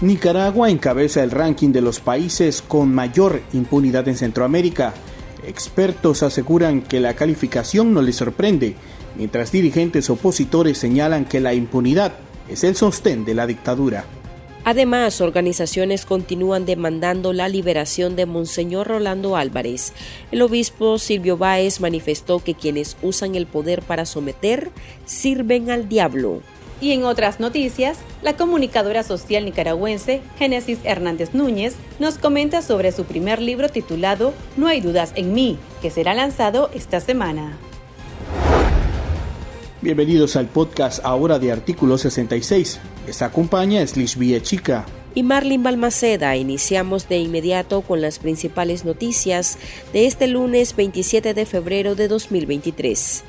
Nicaragua encabeza el ranking de los países con mayor impunidad en Centroamérica. Expertos aseguran que la calificación no les sorprende, mientras dirigentes opositores señalan que la impunidad es el sostén de la dictadura. Además, organizaciones continúan demandando la liberación de Monseñor Rolando Álvarez. El obispo Silvio Báez manifestó que quienes usan el poder para someter sirven al diablo. Y en otras noticias, la comunicadora social nicaragüense Génesis Hernández Núñez nos comenta sobre su primer libro titulado No hay dudas en mí, que será lanzado esta semana. Bienvenidos al podcast ahora de Artículo 66. Les acompaña Slish Villachica y Marlene Balmaceda. Iniciamos de inmediato con las principales noticias de este lunes 27 de febrero de 2023.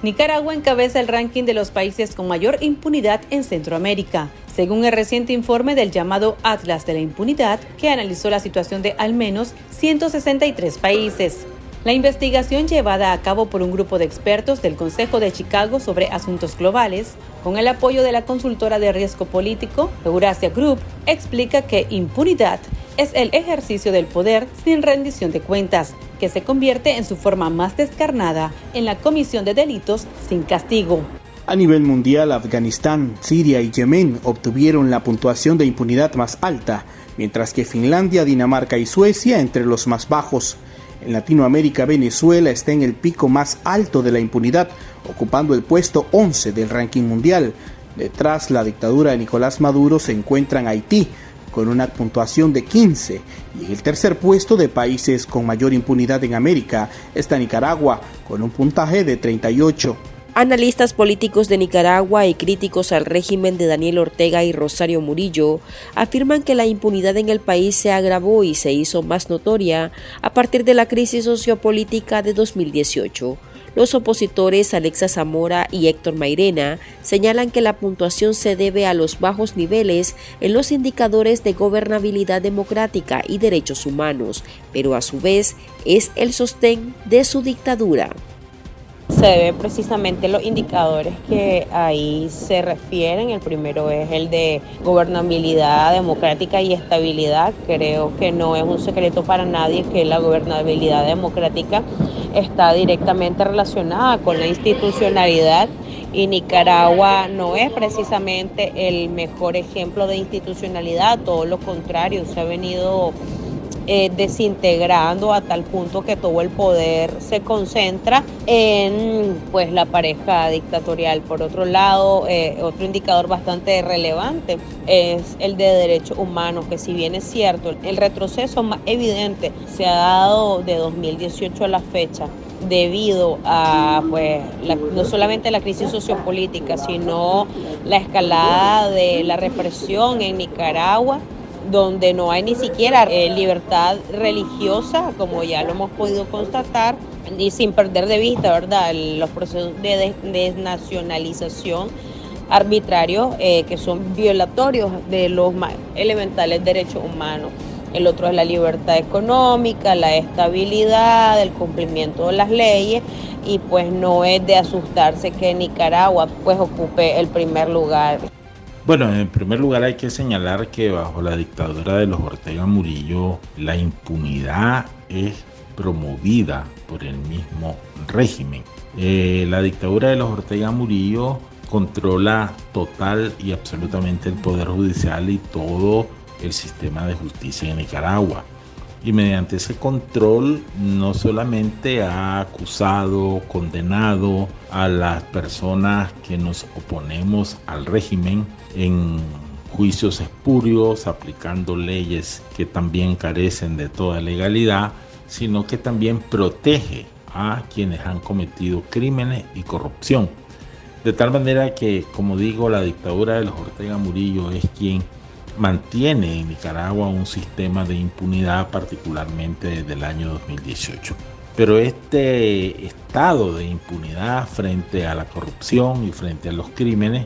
Nicaragua encabeza el ranking de los países con mayor impunidad en Centroamérica, según el reciente informe del llamado Atlas de la Impunidad, que analizó la situación de al menos 163 países. La investigación, llevada a cabo por un grupo de expertos del Consejo de Chicago sobre Asuntos Globales, con el apoyo de la consultora de riesgo político Eurasia Group, explica que impunidad es el ejercicio del poder sin rendición de cuentas, que se convierte en su forma más descarnada en la comisión de delitos sin castigo. A nivel mundial, Afganistán, Siria y Yemen obtuvieron la puntuación de impunidad más alta, mientras que Finlandia, Dinamarca y Suecia entre los más bajos. En Latinoamérica, Venezuela está en el pico más alto de la impunidad, ocupando el puesto 11 del ranking mundial. Detrás la dictadura de Nicolás Maduro se encuentran Haití, con una puntuación de 15, y en el tercer puesto de países con mayor impunidad en América está Nicaragua, con un puntaje de 38. Analistas políticos de Nicaragua y críticos al régimen de Daniel Ortega y Rosario Murillo afirman que la impunidad en el país se agravó y se hizo más notoria a partir de la crisis sociopolítica de 2018. Los opositores Alexa Zamora y Héctor Mairena señalan que la puntuación se debe a los bajos niveles en los indicadores de gobernabilidad democrática y derechos humanos, pero a su vez es el sostén de su dictadura. Se debe precisamente a los indicadores que ahí se refieren. El primero es el de gobernabilidad democrática y estabilidad. Creo que no es un secreto para nadie que la gobernabilidad democrática está directamente relacionada con la institucionalidad, y Nicaragua no es precisamente el mejor ejemplo de institucionalidad, todo lo contrario, se ha venido desintegrando a tal punto que todo el poder se concentra en la pareja dictatorial. Por otro lado, otro indicador bastante relevante es el de derechos humanos, que si bien es cierto, el retroceso más evidente se ha dado de 2018 a la fecha, debido a no solamente la crisis sociopolítica, sino la escalada de la represión en Nicaragua, donde no hay ni siquiera libertad religiosa, como ya lo hemos podido constatar, y sin perder de vista, ¿verdad?, los procesos de desnacionalización arbitrarios que son violatorios de los más elementales derechos humanos. El otro es la libertad económica, la estabilidad, el cumplimiento de las leyes, y no es de asustarse que Nicaragua ocupe el primer lugar. Bueno, en primer lugar hay que señalar que bajo la dictadura de los Ortega Murillo la impunidad es promovida por el mismo régimen. La dictadura de los Ortega Murillo controla total y absolutamente el poder judicial y todo el sistema de justicia en Nicaragua. Y mediante ese control no solamente ha acusado, condenado a las personas que nos oponemos al régimen en juicios espurios, aplicando leyes que también carecen de toda legalidad, sino que también protege a quienes han cometido crímenes y corrupción. De tal manera que, como digo, la dictadura de los Ortega Murillo es quien mantiene en Nicaragua un sistema de impunidad, particularmente desde el año 2018. Pero este estado de impunidad frente a la corrupción y frente a los crímenes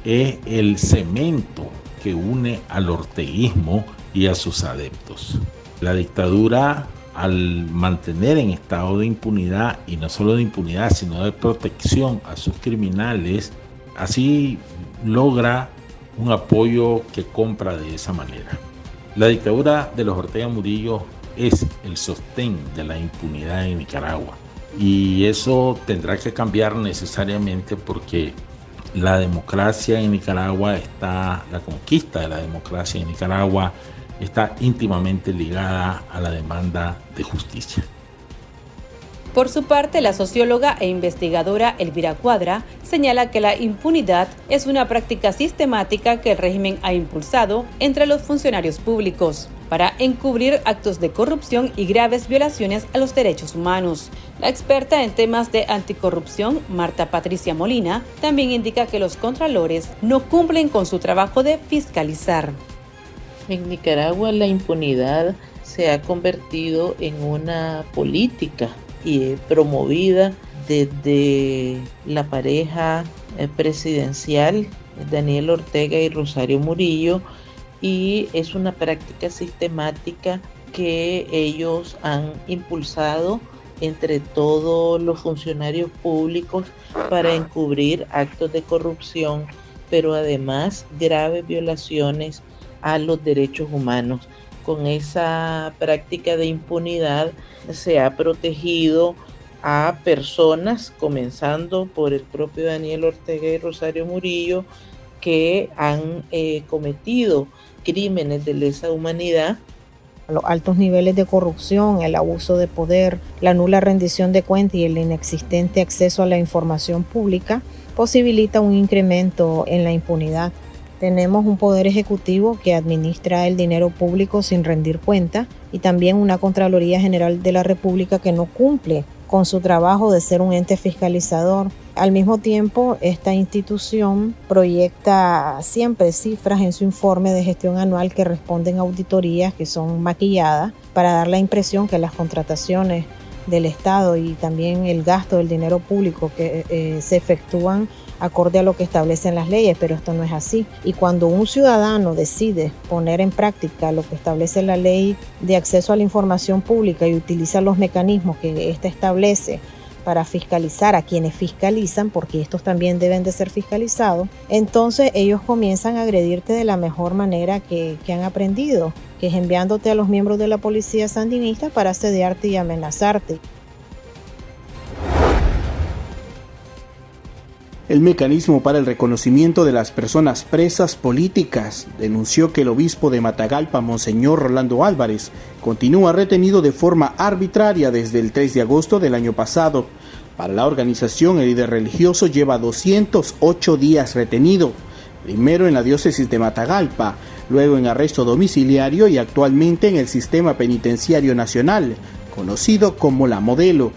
es el cemento que une al orteguismo y a sus adeptos. La dictadura, al mantener en estado de impunidad, y no solo de impunidad, sino de protección a sus criminales, así logra un apoyo que compra de esa manera. La dictadura de los Ortega Murillo es el sostén de la impunidad en Nicaragua y eso tendrá que cambiar necesariamente porque la democracia en Nicaragua la conquista de la democracia en Nicaragua está íntimamente ligada a la demanda de justicia. Por su parte, la socióloga e investigadora Elvira Cuadra señala que la impunidad es una práctica sistemática que el régimen ha impulsado entre los funcionarios públicos para encubrir actos de corrupción y graves violaciones a los derechos humanos. La experta en temas de anticorrupción, Marta Patricia Molina, también indica que los contralores no cumplen con su trabajo de fiscalizar. En Nicaragua la impunidad se ha convertido en una política y promovida desde la pareja presidencial Daniel Ortega y Rosario Murillo, y es una práctica sistemática que ellos han impulsado entre todos los funcionarios públicos para encubrir actos de corrupción, pero además graves violaciones a los derechos humanos. Con esa práctica de impunidad se ha protegido a personas, comenzando por el propio Daniel Ortega y Rosario Murillo, que han cometido crímenes de lesa humanidad. Los altos niveles de corrupción, el abuso de poder, la nula rendición de cuentas y el inexistente acceso a la información pública posibilita un incremento en la impunidad. Tenemos un poder ejecutivo que administra el dinero público sin rendir cuenta y también una Contraloría General de la República que no cumple con su trabajo de ser un ente fiscalizador. Al mismo tiempo, esta institución proyecta siempre cifras en su informe de gestión anual que responden a auditorías que son maquilladas para dar la impresión que las contrataciones del Estado y también el gasto del dinero público que se efectúan acorde a lo que establecen las leyes, pero esto no es así. Y cuando un ciudadano decide poner en práctica lo que establece la ley de acceso a la información pública y utiliza los mecanismos que ésta establece para fiscalizar a quienes fiscalizan, porque estos también deben de ser fiscalizados, entonces ellos comienzan a agredirte de la mejor manera que han aprendido, que es enviándote a los miembros de la policía sandinista para asediarte y amenazarte. El mecanismo para el reconocimiento de las personas presas políticas denunció que el obispo de Matagalpa, Monseñor Rolando Álvarez, continúa retenido de forma arbitraria desde el 3 de agosto del año pasado. Para la organización, el líder religioso lleva 208 días retenido, primero en la diócesis de Matagalpa, luego en arresto domiciliario y actualmente en el Sistema Penitenciario Nacional, conocido como La Modelo.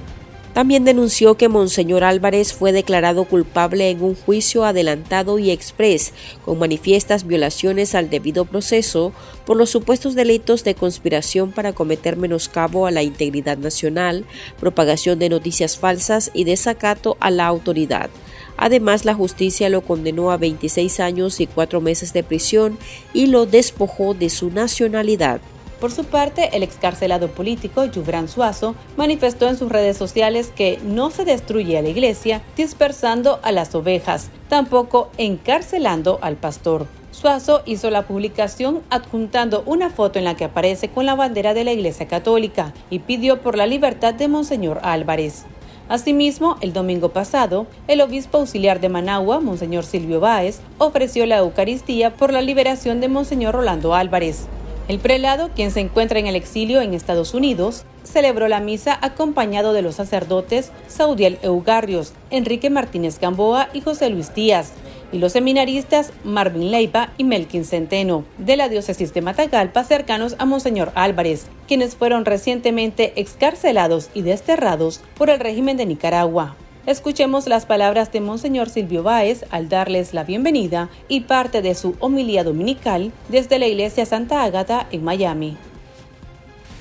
También denunció que Monseñor Álvarez fue declarado culpable en un juicio adelantado y exprés, con manifiestas violaciones al debido proceso por los supuestos delitos de conspiración para cometer menoscabo a la integridad nacional, propagación de noticias falsas y desacato a la autoridad. Además, la justicia lo condenó a 26 años y 4 meses de prisión y lo despojó de su nacionalidad. Por su parte, el excarcelado político Yubran Suazo manifestó en sus redes sociales que no se destruye a la iglesia dispersando a las ovejas, tampoco encarcelando al pastor. Suazo hizo la publicación adjuntando una foto en la que aparece con la bandera de la Iglesia Católica y pidió por la libertad de Monseñor Álvarez. Asimismo, el domingo pasado, el obispo auxiliar de Managua, Monseñor Silvio Báez, ofreció la Eucaristía por la liberación de Monseñor Rolando Álvarez. El prelado, quien se encuentra en el exilio en Estados Unidos, celebró la misa acompañado de los sacerdotes Saudiel Eugarrios, Enrique Martínez Gamboa y José Luis Díaz, y los seminaristas Marvin Leiva y Melkin Centeno, de la diócesis de Matagalpa, cercanos a Monseñor Álvarez, quienes fueron recientemente excarcelados y desterrados por el régimen de Nicaragua. Escuchemos las palabras de Monseñor Silvio Báez al darles la bienvenida y parte de su homilía dominical desde la Iglesia Santa Ágata en Miami.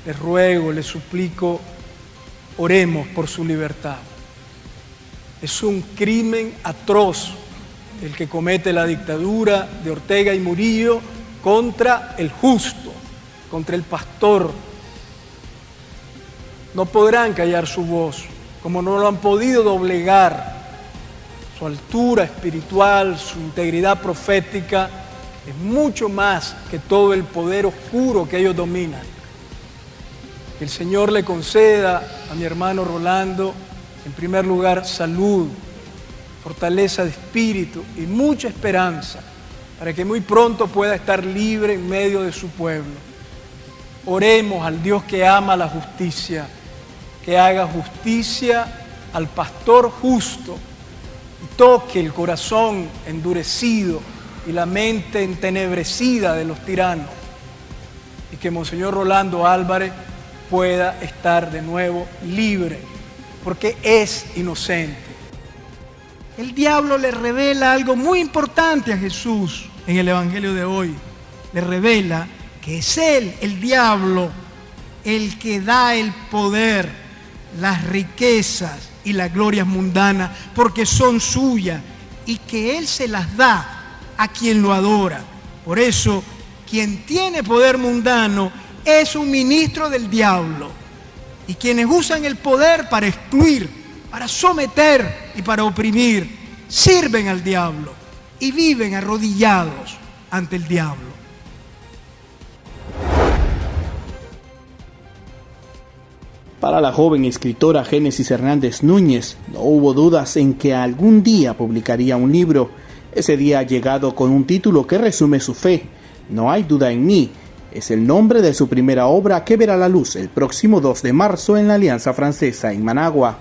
Les ruego, les suplico, oremos por su libertad. Es un crimen atroz el que comete la dictadura de Ortega y Murillo contra el justo, contra el pastor. No podrán callar su voz, como no lo han podido doblegar su altura espiritual, su integridad profética, es mucho más que todo el poder oscuro que ellos dominan. Que el Señor le conceda a mi hermano Rolando, en primer lugar, salud, fortaleza de espíritu y mucha esperanza para que muy pronto pueda estar libre en medio de su pueblo. Oremos al Dios que ama la justicia, que haga justicia al pastor justo y toque el corazón endurecido y la mente entenebrecida de los tiranos, y que Monseñor Rolando Álvarez pueda estar de nuevo libre, porque es inocente. El diablo le revela algo muy importante a Jesús en el Evangelio de hoy. Le revela que es Él, el diablo, el que da el poder, las riquezas y las glorias mundanas, porque son suyas, y que Él se las da a quien lo adora. Por eso, quien tiene poder mundano es un ministro del diablo. Y quienes usan el poder para excluir, para someter y para oprimir, sirven al diablo y viven arrodillados ante el diablo. Para la joven escritora Génesis Hernández Núñez, no hubo dudas en que algún día publicaría un libro. Ese día ha llegado con un título que resume su fe. No hay duda en mí. Es el nombre de su primera obra que verá la luz el próximo 2 de marzo en la Alianza Francesa en Managua.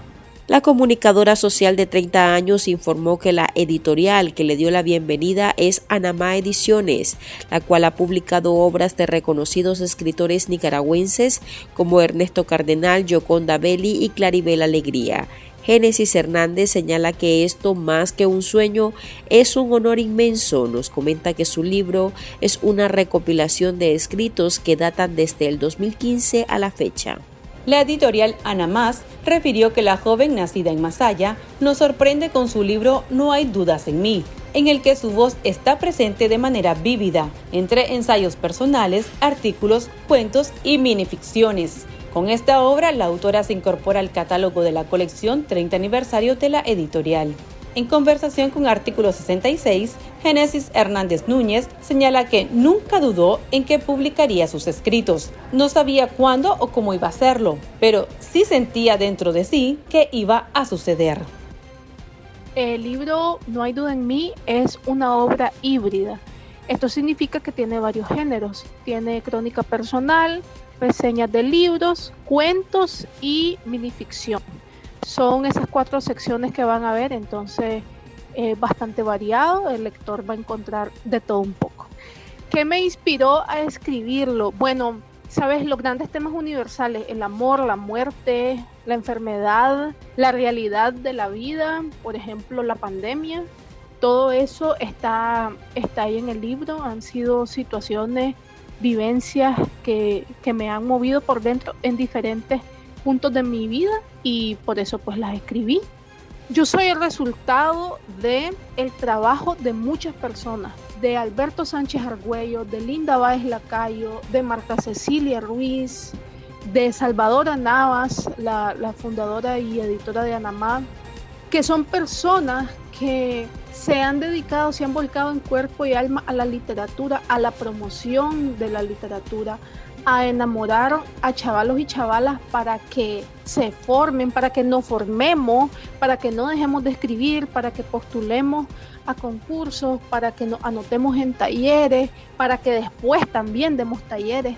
La comunicadora social de 30 años informó que la editorial que le dio la bienvenida es Anamá Ediciones, la cual ha publicado obras de reconocidos escritores nicaragüenses como Ernesto Cardenal, Yoconda Belli y Claribel Alegría. Génesis Hernández señala que esto, más que un sueño, es un honor inmenso. Nos comenta que su libro es una recopilación de escritos que datan desde el 2015 a la fecha. La editorial Anamás refirió que la joven nacida en Masaya nos sorprende con su libro No hay dudas en mí, en el que su voz está presente de manera vívida, entre ensayos personales, artículos, cuentos y minificciones. Con esta obra, la autora se incorpora al catálogo de la colección 30 aniversario de la editorial. En conversación con Artículo 66, Génesis Hernández Núñez señala que nunca dudó en que publicaría sus escritos. No sabía cuándo o cómo iba a hacerlo, pero sí sentía dentro de sí que iba a suceder. El libro No hay duda en mí es una obra híbrida. Esto significa que tiene varios géneros. Tiene crónica personal, reseñas de libros, cuentos y minificción. Son esas 4 secciones que van a ver, entonces bastante variado, el lector va a encontrar de todo un poco. ¿Qué me inspiró a escribirlo? Bueno, sabes, los grandes temas universales, el amor, la muerte, la enfermedad, la realidad de la vida, por ejemplo, la pandemia, todo eso está ahí en el libro. Han sido situaciones, vivencias que me han movido por dentro en diferentes puntos de mi vida y por eso pues las escribí. Yo soy el resultado de el trabajo de muchas personas, de Alberto Sánchez Argüello, de Linda Báez Lacayo, de Marta Cecilia Ruiz, de Salvadora Navas, la fundadora y editora de Anamá, que son personas que se han dedicado, se han volcado en cuerpo y alma a la literatura, a la promoción de la literatura, a enamorar a chavalos y chavalas para que se formen, para que nos formemos, para que no dejemos de escribir, para que postulemos a concursos, para que nos anotemos en talleres, para que después también demos talleres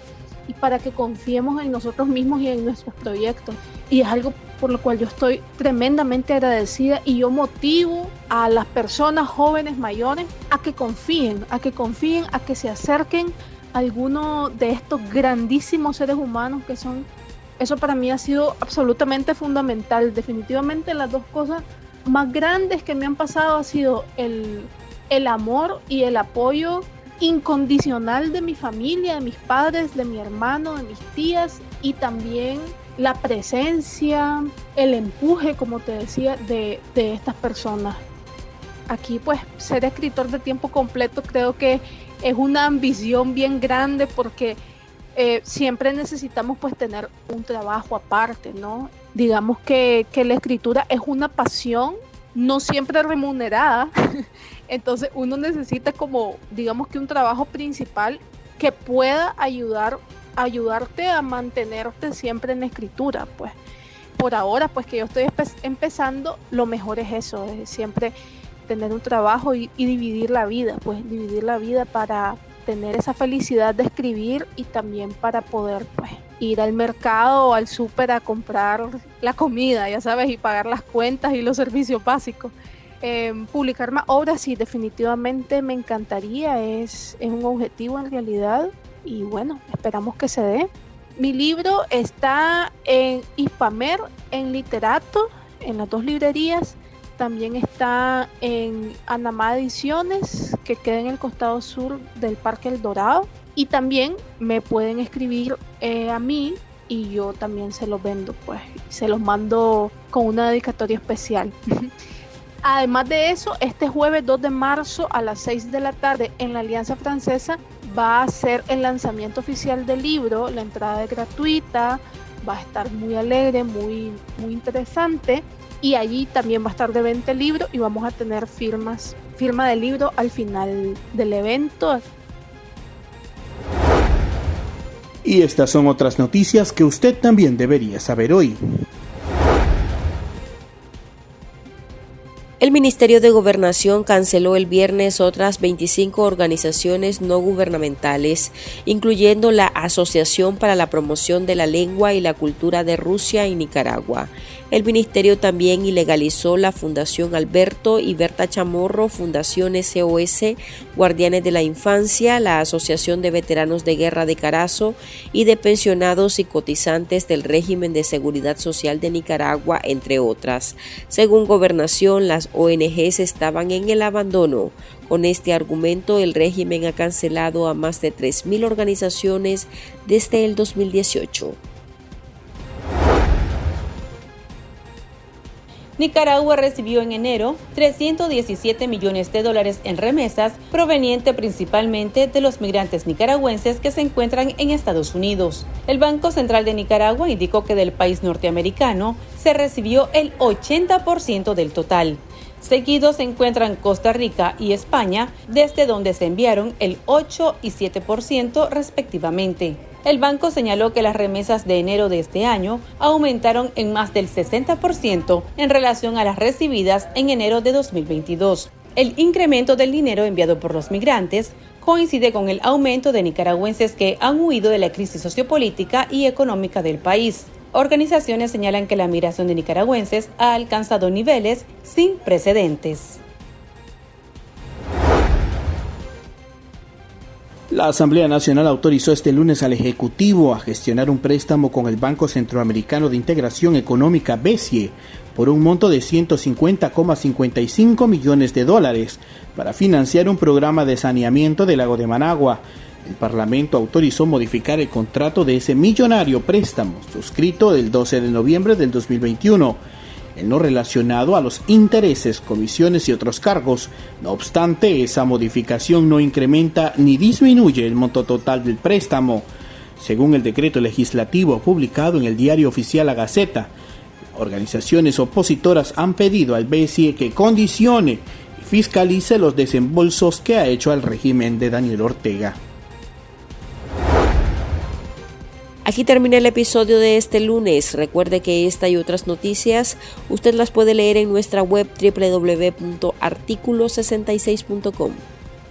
y para que confiemos en nosotros mismos y en nuestros proyectos. Y es algo por lo cual yo estoy tremendamente agradecida y yo motivo a las personas jóvenes, mayores, a que confíen, a que se acerquen a alguno de estos grandísimos seres humanos que son. Eso para mí ha sido absolutamente fundamental. Definitivamente las 2 cosas más grandes que me han pasado ha sido el amor y el apoyo incondicional de mi familia, de mis padres, de mi hermano, de mis tías, y también la presencia, el empuje, como te decía, de estas personas. Aquí pues ser escritor de tiempo completo creo que es una ambición bien grande porque siempre necesitamos pues tener un trabajo aparte, ¿no? Digamos que la escritura es una pasión no siempre remunerada. Entonces uno necesita como, digamos que un trabajo principal que pueda ayudarte a mantenerte siempre en la escritura, pues. Por ahora, pues que yo estoy empezando, lo mejor es eso, es siempre tener un trabajo y dividir la vida, pues dividir la vida para tener esa felicidad de escribir y también para poder, pues, ir al mercado o al súper a comprar la comida, ya sabes, y pagar las cuentas y los servicios básicos. Publicar más obras, sí, definitivamente me encantaría, es un objetivo en realidad y bueno, esperamos que se dé. Mi libro está en Hispamer, en Literato, en las 2 librerías. También está en Anamá Ediciones, que queda en el costado sur del Parque El Dorado. Y también me pueden escribir a mí y yo también se los vendo, pues se los mando con una dedicatoria especial. Además de eso, este jueves 2 de marzo a las 6 de la tarde en la Alianza Francesa va a ser el lanzamiento oficial del libro. La entrada es gratuita, va a estar muy alegre, muy interesante. Y allí también va a estar de venta el libro y vamos a tener firma del libro al final del evento. Y estas son otras noticias que usted también debería saber hoy. El Ministerio de Gobernación canceló el viernes otras 25 organizaciones no gubernamentales, incluyendo la Asociación para la Promoción de la Lengua y la Cultura de Rusia y Nicaragua. El ministerio también ilegalizó la Fundación Alberto y Berta Chamorro, Fundación SOS, Guardianes de la Infancia, la Asociación de Veteranos de Guerra de Carazo y de pensionados y cotizantes del régimen de seguridad social de Nicaragua, entre otras. Según Gobernación, las ONGs estaban en el abandono. Con este argumento, el régimen ha cancelado a más de 3.000 organizaciones desde el 2018. Nicaragua recibió en enero $317 millones en remesas, proveniente principalmente de los migrantes nicaragüenses que se encuentran en Estados Unidos. El Banco Central de Nicaragua indicó que del país norteamericano se recibió el 80% del total. Seguidos se encuentran Costa Rica y España, desde donde se enviaron el 8 y 7% respectivamente. El banco señaló que las remesas de enero de este año aumentaron en más del 60% en relación a las recibidas en enero de 2022. El incremento del dinero enviado por los migrantes coincide con el aumento de nicaragüenses que han huido de la crisis sociopolítica y económica del país. Organizaciones señalan que la migración de nicaragüenses ha alcanzado niveles sin precedentes. La Asamblea Nacional autorizó este lunes al Ejecutivo a gestionar un préstamo con el Banco Centroamericano de Integración Económica BCE por un monto de $150,55 millones para financiar un programa de saneamiento del lago de Managua. El Parlamento autorizó modificar el contrato de ese millonario préstamo, suscrito el 12 de noviembre del 2021. El no relacionado a los intereses, comisiones y otros cargos. No obstante, esa modificación no incrementa ni disminuye el monto total del préstamo. Según el decreto legislativo publicado en el Diario Oficial La Gaceta, organizaciones opositoras han pedido al BCE que condicione y fiscalice los desembolsos que ha hecho al régimen de Daniel Ortega. Aquí termina el episodio de este lunes. Recuerde que esta y otras noticias usted las puede leer en nuestra web www.articulo66.com.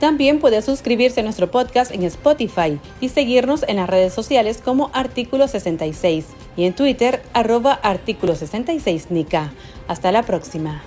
También puede suscribirse a nuestro podcast en Spotify y seguirnos en las redes sociales como Artículo 66 y en Twitter @Artículo 66 Nica. Hasta la próxima.